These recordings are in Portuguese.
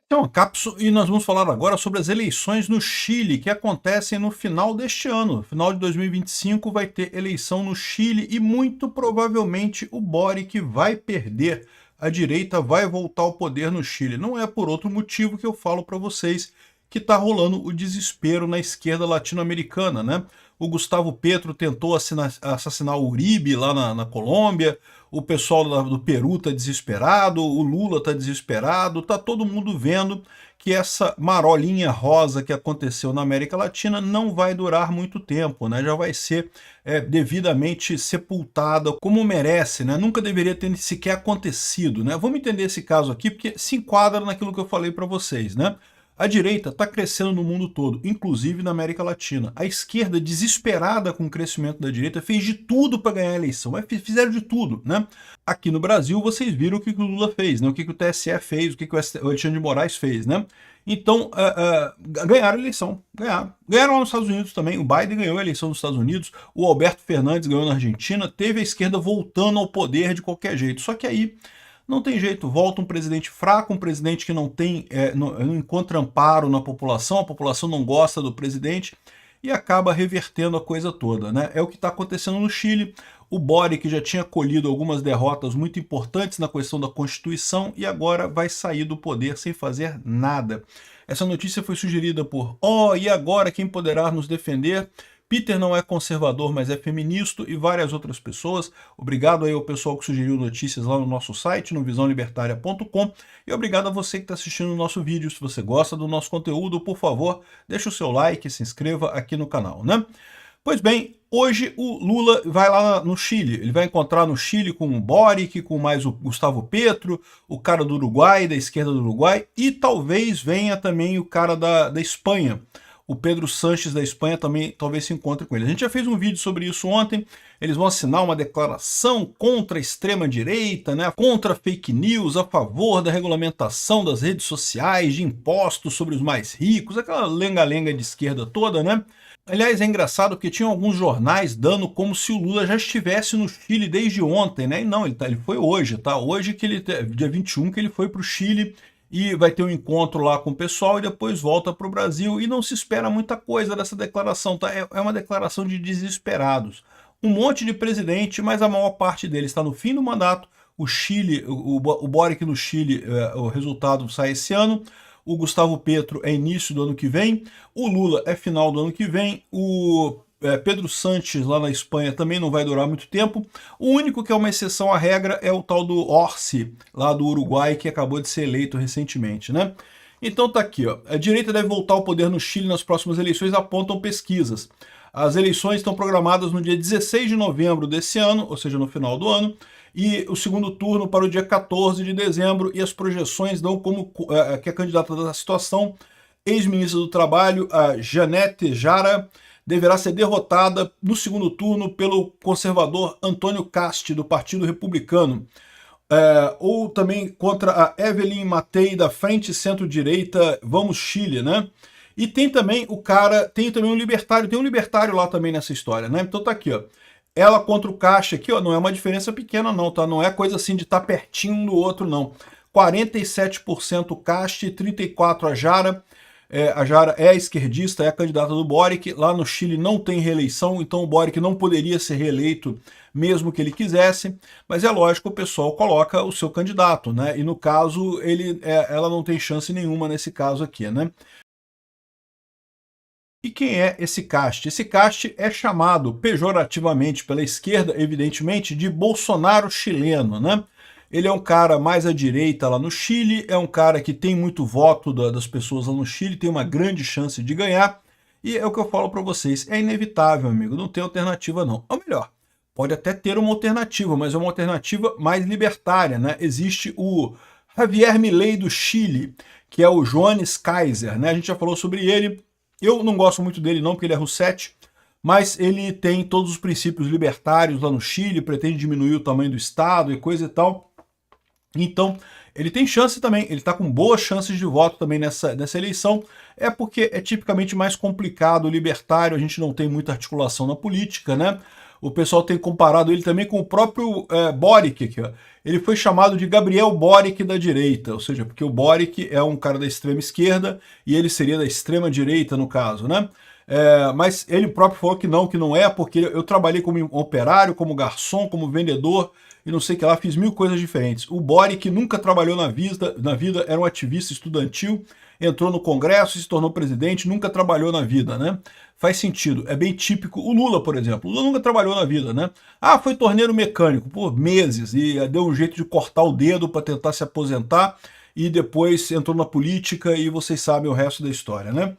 Então, Capso, e nós vamos falar agora sobre as eleições no Chile, que acontecem no final deste ano. No final de 2025 vai ter eleição no Chile e muito provavelmente o Boric vai perder. A direita vai voltar ao poder no Chile. Não é por outro motivo que eu falo para vocês que está rolando o desespero na esquerda latino-americana, né? O Gustavo Petro tentou assassinar o Uribe lá na Colômbia, o pessoal do Peru está desesperado, o Lula está desesperado, está todo mundo vendo que essa marolinha rosa que aconteceu na América Latina não vai durar muito tempo, né? Já vai ser devidamente sepultada como merece, né? Nunca deveria ter sequer acontecido, né? Vamos entender esse caso aqui porque se enquadra naquilo que eu falei para vocês, né? A direita está crescendo no mundo todo, inclusive na América Latina. A esquerda, desesperada com o crescimento da direita, fez de tudo para ganhar a eleição. Mas fizeram de tudo, né? Aqui no Brasil, vocês viram o que o Lula fez, né? O que o TSE fez, o que o Alexandre de Moraes fez, né? Então, ganharam a eleição. Ganharam lá nos Estados Unidos também. O Biden ganhou a eleição nos Estados Unidos. O Alberto Fernandes ganhou na Argentina. Teve a esquerda voltando ao poder de qualquer jeito. Só que aí não tem jeito, volta um presidente fraco, um presidente que não encontra amparo na população, a população não gosta do presidente e acaba revertendo a coisa toda, né? É o que está acontecendo no Chile. O Boric já tinha colhido algumas derrotas muito importantes na questão da Constituição e agora vai sair do poder sem fazer nada. Essa notícia foi sugerida por e agora quem poderá nos defender? Peter não é conservador, mas é feminista e várias outras pessoas. Obrigado aí ao pessoal que sugeriu notícias lá no nosso site, no visãolibertaria.com. E obrigado a você que está assistindo o nosso vídeo. Se você gosta do nosso conteúdo, por favor, deixa o seu like e se inscreva aqui no canal, né? Pois bem, hoje o Lula vai lá no Chile. Ele vai encontrar no Chile com o Boric, com mais o Gustavo Petro, o cara do Uruguai, da esquerda do Uruguai, e talvez venha também o cara da Espanha. O Pedro Sánchez da Espanha também talvez se encontre com ele. A gente já fez um vídeo sobre isso ontem. Eles vão assinar uma declaração contra a extrema-direita, né? Contra fake news, a favor da regulamentação das redes sociais, de impostos sobre os mais ricos, aquela lenga-lenga de esquerda toda, né? Aliás, é engraçado porque tinham alguns jornais dando como se o Lula já estivesse no Chile desde ontem, né? E não, ele foi hoje, tá? Hoje dia 21 que ele foi para o Chile e vai ter um encontro lá com o pessoal e depois volta para o Brasil e não se espera muita coisa dessa declaração, tá? É uma declaração de desesperados. Um monte de presidente, mas a maior parte deles está no fim do mandato. O Chile, o Boric no Chile, o resultado sai esse ano. O Gustavo Petro é início do ano que vem. O Lula é final do ano que vem. O Pedro Sánchez lá na Espanha também não vai durar muito tempo. O único que é uma exceção à regra é o tal do Orsi, lá do Uruguai, que acabou de ser eleito recentemente, né? Então tá aqui, ó. A direita deve voltar ao poder no Chile nas próximas eleições, apontam pesquisas. As eleições estão programadas no dia 16 de novembro desse ano, ou seja, no final do ano, e o segundo turno para o dia 14 de dezembro, e as projeções dão como que a candidata da situação, ex-ministra do Trabalho, a Janete Jara, deverá ser derrotada no segundo turno pelo conservador Antônio Cast, do Partido Republicano. Ou também contra a Evelyn Matei, da Frente Centro-Direita Vamos Chile, né? E tem também tem também um libertário, tem um libertário lá também nessa história, né? Então tá aqui, ó. Ela contra o Caixa aqui, ó, não é uma diferença pequena não, tá? Não é coisa assim de estar pertinho um do outro, não. 47% Caixa e 34% a Jara. A Jara é a esquerdista, é a candidata do Boric. Lá no Chile não tem reeleição, então o Boric não poderia ser reeleito mesmo que ele quisesse. Mas é lógico, o pessoal coloca o seu candidato, né? E no caso, ela não tem chance nenhuma nesse caso aqui, né? E quem é esse Cast? Esse Cast é chamado pejorativamente pela esquerda, evidentemente, de Bolsonaro chileno, né? Ele é um cara mais à direita lá no Chile, é um cara que tem muito voto das pessoas lá no Chile, tem uma grande chance de ganhar, e é o que eu falo para vocês, é inevitável, amigo, não tem alternativa não. Ou melhor, pode até ter uma alternativa, mas é uma alternativa mais libertária, né? Existe o Javier Milei do Chile, que é o Jones Kaiser, né? A gente já falou sobre ele. Eu não gosto muito dele não, porque ele é russete, mas ele tem todos os princípios libertários lá no Chile, pretende diminuir o tamanho do Estado e coisa e tal. Então, ele tem chance também, ele está com boas chances de voto também nessa eleição, é porque é tipicamente mais complicado o libertário, a gente não tem muita articulação na política, né? O pessoal tem comparado ele também com o próprio Boric aqui, ó. Ele foi chamado de Gabriel Boric da direita, ou seja, porque o Boric é um cara da extrema esquerda e ele seria da extrema direita no caso, né? Mas ele próprio falou que não é, porque eu trabalhei como operário, como garçom, como vendedor e não sei o que lá, fiz mil coisas diferentes. O Boric nunca trabalhou na vida, era um ativista estudantil, entrou no Congresso, se tornou presidente, nunca trabalhou na vida, né? Faz sentido, é bem típico. O Lula, por exemplo, o Lula nunca trabalhou na vida, né? Ah, foi torneiro mecânico por meses e deu um jeito de cortar o dedo para tentar se aposentar e depois entrou na política e vocês sabem o resto da história, né?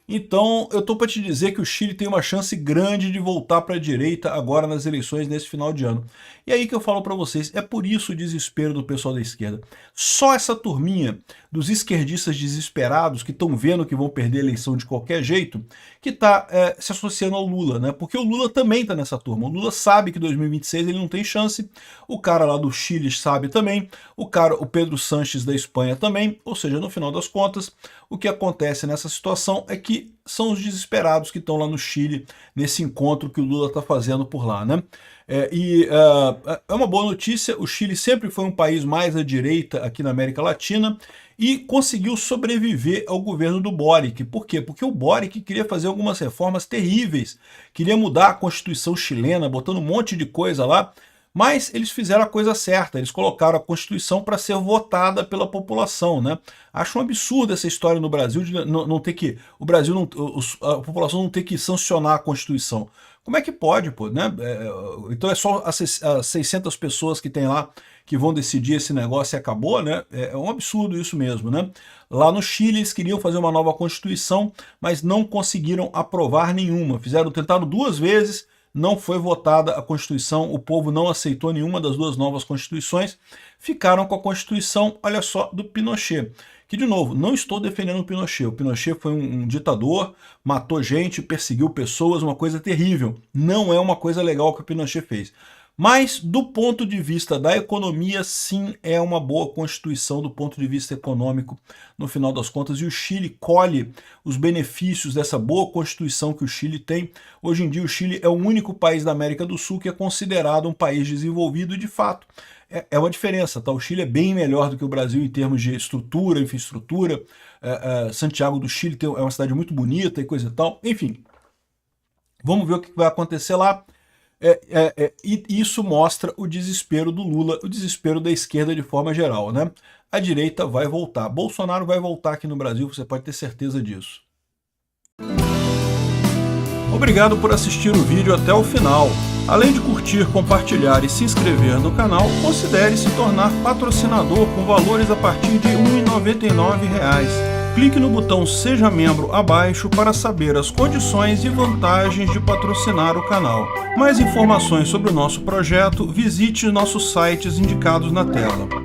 Então, eu estou para te dizer que o Chile tem uma chance grande de voltar para a direita agora nas eleições nesse final de ano. E aí que eu falo para vocês, é por isso o desespero do pessoal da esquerda. Só essa turminha dos esquerdistas desesperados que estão vendo que vão perder a eleição de qualquer jeito, que está se associando ao Lula, né? Porque o Lula também está nessa turma. O Lula sabe que 2026 ele não tem chance, o cara lá do Chile sabe também, o Pedro Sánchez da Espanha também, ou seja, no final das contas, o que acontece nessa situação é que são os desesperados que estão lá no Chile, nesse encontro que o Lula está fazendo por lá, né? É uma boa notícia, o Chile sempre foi um país mais à direita aqui na América Latina e conseguiu sobreviver ao governo do Boric. Por quê? Porque o Boric queria fazer algumas reformas terríveis, queria mudar a Constituição chilena, botando um monte de coisa lá, mas eles fizeram a coisa certa, eles colocaram a Constituição para ser votada pela população, né? Acho um absurdo essa história no Brasil de não ter que... a população não ter que sancionar a Constituição. Como é que pode, pô, né? Então é só as 600 pessoas que tem lá que vão decidir esse negócio e acabou, né? É um absurdo isso mesmo, né? Lá no Chile eles queriam fazer uma nova Constituição, mas não conseguiram aprovar nenhuma. Tentaram 2 vezes, não foi votada a Constituição, o povo não aceitou nenhuma das 2 novas Constituições, ficaram com a Constituição, olha só, do Pinochet. Que, de novo, não estou defendendo o Pinochet. O Pinochet foi um ditador, matou gente, perseguiu pessoas, uma coisa terrível. Não é uma coisa legal que o Pinochet fez. Mas, do ponto de vista da economia, sim, é uma boa Constituição do ponto de vista econômico, no final das contas, e o Chile colhe os benefícios dessa boa Constituição que o Chile tem. Hoje em dia, o Chile é o único país da América do Sul que é considerado um país desenvolvido, e, de fato, é uma diferença, tá? O Chile é bem melhor do que o Brasil em termos de estrutura, infraestrutura. Santiago do Chile é uma cidade muito bonita e coisa e tal. Enfim, vamos ver o que vai acontecer lá. E isso mostra o desespero do Lula, o desespero da esquerda de forma geral, né? A direita vai voltar. Bolsonaro vai voltar aqui no Brasil, você pode ter certeza disso. Obrigado por assistir o vídeo até o final. Além de curtir, compartilhar e se inscrever no canal, considere se tornar patrocinador com valores a partir de R$ 1,99. Clique no botão Seja Membro abaixo para saber as condições e vantagens de patrocinar o canal. Mais informações sobre o nosso projeto, visite nossos sites indicados na tela.